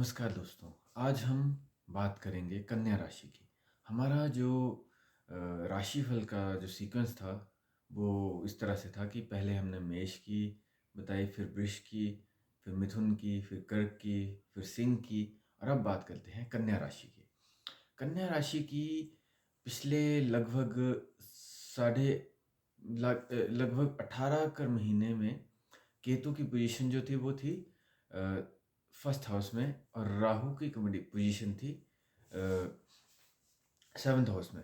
नमस्कार दोस्तों, आज हम बात करेंगे कन्या राशि की। हमारा जो राशिफल का जो सीक्वेंस था, वो इस तरह से था कि पहले हमने मेष की बताई, फिर वृष की, फिर मिथुन की, फिर कर्क की, फिर सिंह की और अब बात करते हैं कन्या राशि की। कन्या राशि की पिछले लगभग साढ़े लगभग 18 कर महीने में केतु की पोजीशन जो थी वो थी फर्स्ट हाउस में और राहु की पोजीशन थी सेवन्थ हाउस में।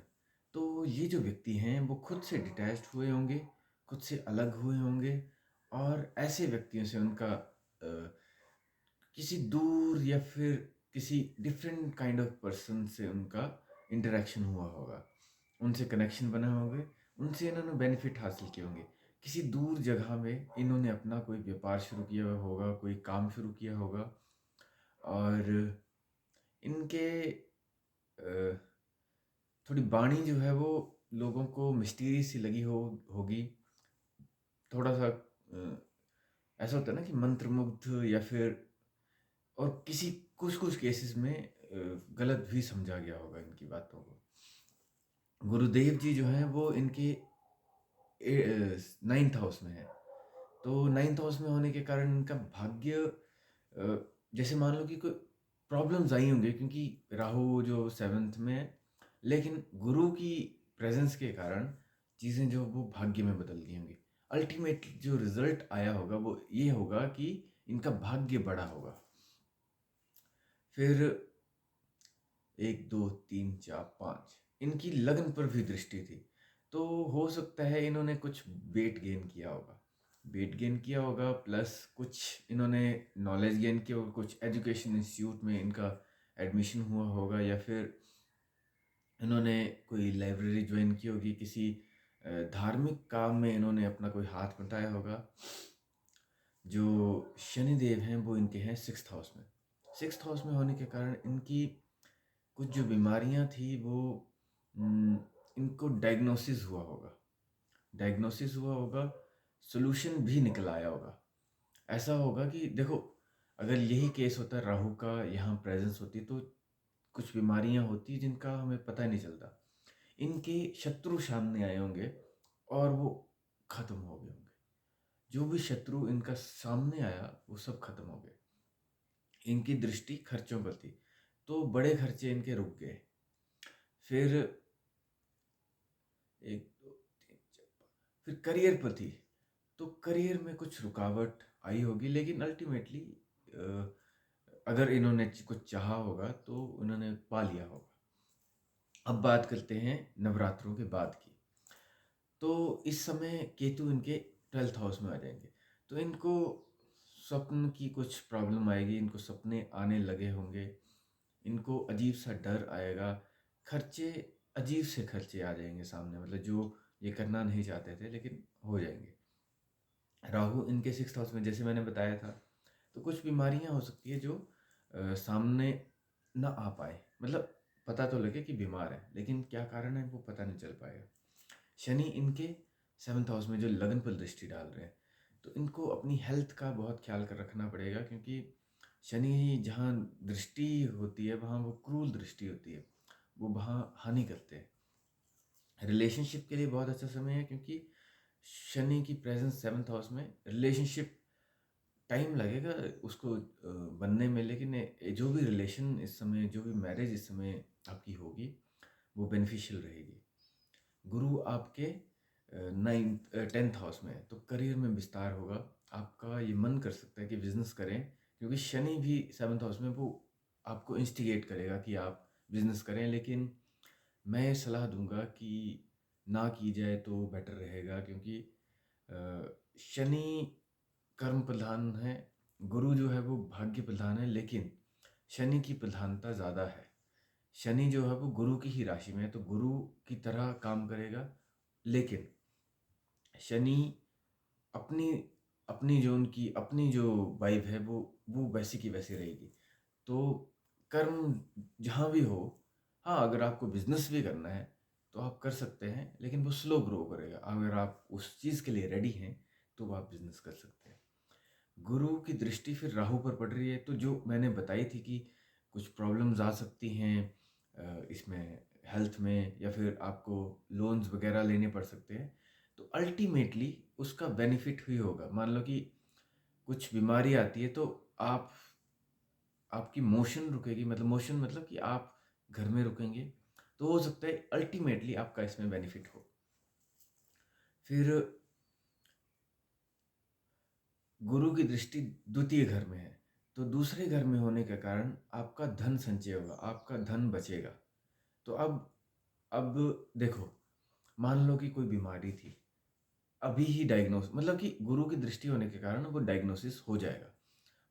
तो ये जो व्यक्ति हैं वो खुद से डिटैच्ड हुए होंगे, खुद से अलग हुए होंगे और ऐसे व्यक्तियों से उनका किसी दूर या फिर किसी डिफरेंट काइंड ऑफ पर्सन से उनका इंटरेक्शन हुआ होगा, उनसे कनेक्शन बना होगा, उनसे इन्होंने बेनिफिट हासिल किए होंगे। किसी दूर जगह में इन्होंने अपना कोई व्यापार शुरू किया होगा, कोई काम शुरू किया होगा और इनके अ, थोड़ी वाणी जो है वो लोगों को मिस्टीरियस सी लगी होगी। थोड़ा सा ऐसा होता है ना कि मंत्रमुग्ध या फिर और किसी कुछ कुछ केसेस में गलत भी समझा गया होगा इनकी बातों को। गुरुदेव जी जो हैं वो इनके नाइन्थ हाउस में है। तो नाइन्थ हाउस में होने के कारण इनका भाग्य जैसे मान लो कि कोई प्रॉब्लम्स आई होंगे क्योंकि राहु जो सेवन्थ में है, लेकिन गुरु की प्रेजेंस के कारण चीज़ें जो वो भाग्य में बदल गई होंगी। अल्टीमेट जो रिजल्ट आया होगा वो ये होगा कि इनका भाग्य बड़ा होगा। फिर 1 2 3 4 5 इनकी लग्न पर भी दृष्टि थी। तो हो सकता है इन्होंने कुछ वेट गेन किया होगा, प्लस कुछ इन्होंने नॉलेज गेन किया होगा, कुछ एजुकेशन इंस्टीट्यूट में इनका एडमिशन हुआ होगा या फिर इन्होंने कोई लाइब्रेरी ज्वाइन की होगी, किसी धार्मिक काम में इन्होंने अपना कोई हाथ बटाया होगा। जो शनिदेव हैं वो इनके हैं सिक्स्थ हाउस में। सिक्स्थ हाउस में होने के कारण इनकी कुछ जो बीमारियां थी वो उम, इनको डायग्नोसिस हुआ होगा, सॉल्यूशन भी निकल आया होगा। ऐसा होगा कि देखो, अगर यही केस होता राहु का यहाँ प्रेजेंस होती तो कुछ बीमारियां होती जिनका हमें पता नहीं चलता। इनके शत्रु सामने आए होंगे और वो खत्म हो गए होंगे। जो भी शत्रु इनका सामने आया वो सब खत्म हो गए। इनकी दृष्टि खर्चों पर थी तो बड़े खर्चे इनके रुक गए। फिर 1 2 3 4 5 फिर करियर पर थी तो करियर में कुछ रुकावट आई होगी, लेकिन अल्टीमेटली अगर इन्होंने कुछ चाहा होगा तो उन्होंने पा लिया होगा। अब बात करते हैं नवरात्रों के बाद की। तो इस समय केतु इनके 12th हाउस में आ जाएंगे तो इनको स्वप्न की कुछ प्रॉब्लम आएगी, इनको सपने आने लगे होंगे, इनको अजीब सा डर आएगा, खर्चे अजीब से खर्चे आ जाएंगे सामने, मतलब जो ये करना नहीं चाहते थे लेकिन हो जाएंगे। राहु इनके सिक्स्थ हाउस में जैसे मैंने बताया था। तो कुछ बीमारियां हो सकती है जो सामने ना आ पाए, मतलब पता तो लगे कि बीमार है लेकिन क्या कारण है वो पता नहीं चल पाएगा। शनि इनके सेवन्थ हाउस में जो लगन पर दृष्टि डाल रहे हैं तो इनको अपनी हेल्थ का बहुत ख्याल कर रखना पड़ेगा, क्योंकि शनि जहाँ दृष्टि होती है वहाँ वो क्रूल दृष्टि होती है, वो वहाँ हानि करते हैं। रिलेशनशिप के लिए बहुत अच्छा समय है क्योंकि शनि की प्रेजेंस सेवन्थ हाउस में, रिलेशनशिप टाइम लगेगा उसको बनने में, लेकिन जो भी रिलेशन इस समय, जो भी मैरिज इस समय आपकी होगी वो बेनिफिशियल रहेगी। गुरु आपके नाइन्थ 10th हाउस में है तो करियर में विस्तार होगा। आपका ये मन कर सकता है कि बिजनेस करें, क्योंकि शनि भी सेवन्थ हाउस में, वो आपको इंस्टिगेट करेगा कि आप बिजनेस करें, लेकिन मैं सलाह दूंगा कि ना की जाए तो बेटर रहेगा, क्योंकि शनि कर्म प्रधान है, गुरु जो है वो भाग्य प्रधान है, लेकिन शनि की प्रधानता ज़्यादा है। शनि जो है वो गुरु की ही राशि में है तो गुरु की तरह काम करेगा, लेकिन शनि अपनी अपनी जो उनकी अपनी जो वाइब है वो वैसी की वैसी रहेगी। तो कर्म जहाँ भी हो, हाँ अगर आपको बिजनेस भी करना है तो आप कर सकते हैं, लेकिन वो स्लो ग्रो करेगा। अगर आप उस चीज़ के लिए रेडी हैं तो वो आप बिजनेस कर सकते हैं। गुरु की दृष्टि फिर राहु पर पड़ रही है, तो जो मैंने बताई थी कि कुछ प्रॉब्लम्स आ सकती हैं इसमें, हेल्थ में, या फिर आपको लोन्स वगैरह लेने पड़ सकते हैं, तो अल्टीमेटली उसका बेनिफिट ही होगा। मान लो कि कुछ बीमारी आती है, तो आपकी मोशन रुकेगी, मतलब मोशन मतलब कि आप घर में रुकेंगे, तो हो सकता है अल्टीमेटली आपका इसमें बेनिफिट हो। फिर गुरु की दृष्टि द्वितीय घर में है, तो दूसरे घर में होने के कारण आपका धन संचय होगा, आपका धन बचेगा। तो अब देखो, मान लो कि कोई बीमारी थी, अभी ही डायग्नोस, मतलब कि गुरु की दृष्टि होने के कारण वो डायग्नोसिस हो जाएगा।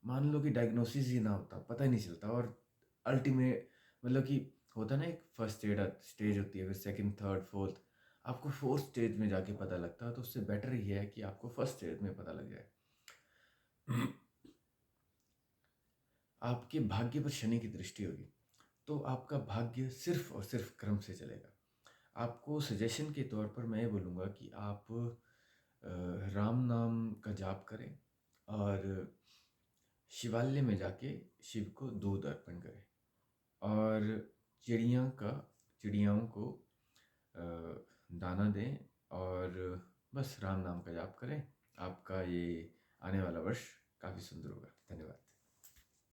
मान लो कि डायग्नोसिस ही ना होता, पता ही नहीं चलता, और अल्टीमेट मतलब कि होता ना, एक फर्स्ट एड स्टेज होती है, फिर सेकंड, थर्ड, फोर्थ, आपको फोर्थ स्टेज में जाके पता लगता है, तो उससे बेटर ही है कि आपको फर्स्ट स्टेज में पता लग जाए। आपके भाग्य पर शनि की दृष्टि होगी, तो आपका भाग्य सिर्फ और सिर्फ क्रम से चलेगा। आपको सजेशन के तौर पर मैं ये बोलूँगा कि आप राम नाम का जाप करें, और शिवालय में जाके शिव को दूध अर्पण करें, और चिड़ियाओं को दाना दें, और बस राम नाम का जाप करें। आपका ये आने वाला वर्ष काफ़ी सुंदर होगा। धन्यवाद।